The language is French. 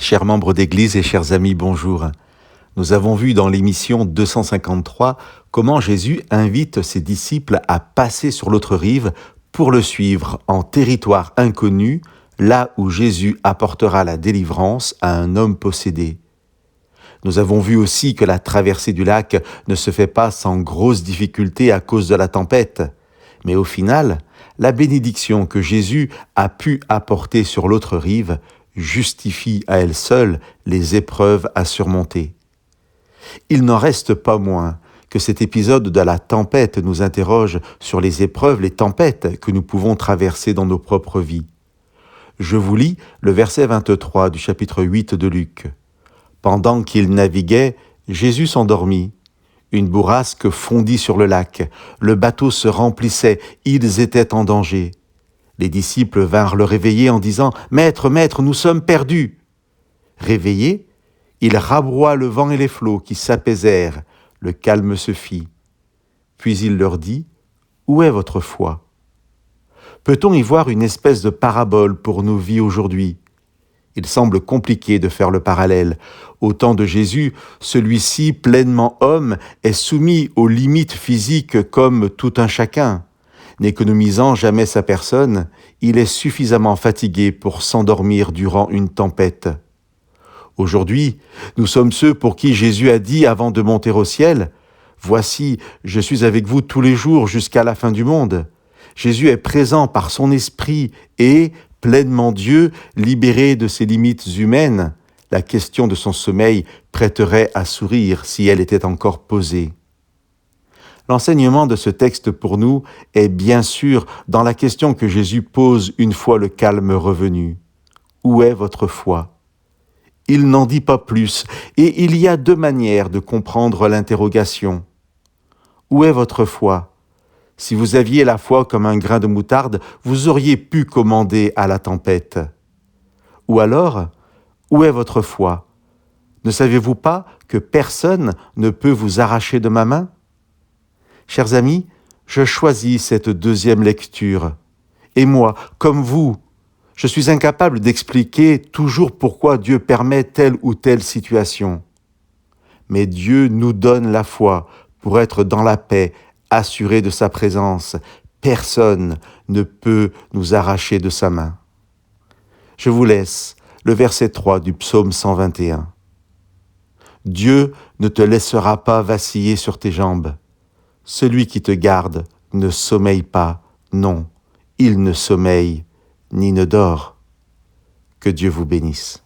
Chers membres d'Église et chers amis, bonjour. Nous avons vu dans l'émission 253 comment Jésus invite ses disciples à passer sur l'autre rive pour le suivre en territoire inconnu, là où Jésus apportera la délivrance à un homme possédé. Nous avons vu aussi que la traversée du lac ne se fait pas sans grosses difficultés à cause de la tempête. Mais au final, la bénédiction que Jésus a pu apporter sur l'autre rive justifie à elle seule les épreuves à surmonter. Il n'en reste pas moins que cet épisode de la tempête nous interroge sur les épreuves, les tempêtes que nous pouvons traverser dans nos propres vies. Je vous lis le verset 23 du chapitre 8 de Luc. Pendant qu'il naviguait, Jésus s'endormit. Une bourrasque fondit sur le lac. Le bateau se remplissait. Ils étaient en danger. Les disciples vinrent le réveiller en disant « Maître, Maître, nous sommes perdus !» Réveillé, il rabroua le vent et les flots qui s'apaisèrent. Le calme se fit. Puis il leur dit « Où est votre foi ?» Peut-on y voir une espèce de parabole pour nos vies aujourd'hui ? Il semble compliqué de faire le parallèle. Au temps de Jésus, celui-ci, pleinement homme, est soumis aux limites physiques comme tout un chacun. N'économisant jamais sa personne, il est suffisamment fatigué pour s'endormir durant une tempête. Aujourd'hui, nous sommes ceux pour qui Jésus a dit avant de monter au ciel « Voici, je suis avec vous tous les jours jusqu'à la fin du monde ». Jésus est présent par son esprit et, pleinement Dieu, libéré de ses limites humaines, la question de son sommeil prêterait à sourire si elle était encore posée. L'enseignement de ce texte pour nous est bien sûr dans la question que Jésus pose une fois le calme revenu. Où est votre foi ? Il n'en dit pas plus, et il y a deux manières de comprendre l'interrogation. Où est votre foi ? Si vous aviez la foi comme un grain de moutarde, vous auriez pu commander à la tempête. Ou alors, où est votre foi ? Ne savez-vous pas que personne ne peut vous arracher de ma main ? Chers amis, je choisis cette deuxième lecture. Et moi, comme vous, je suis incapable d'expliquer toujours pourquoi Dieu permet telle ou telle situation. Mais Dieu nous donne la foi pour être dans la paix, assuré de sa présence. Personne ne peut nous arracher de sa main. Je vous laisse le verset 3 du psaume 121. Dieu ne te laissera pas vaciller sur tes jambes. Celui qui te garde ne sommeille pas, non, il ne sommeille ni ne dort. Que Dieu vous bénisse.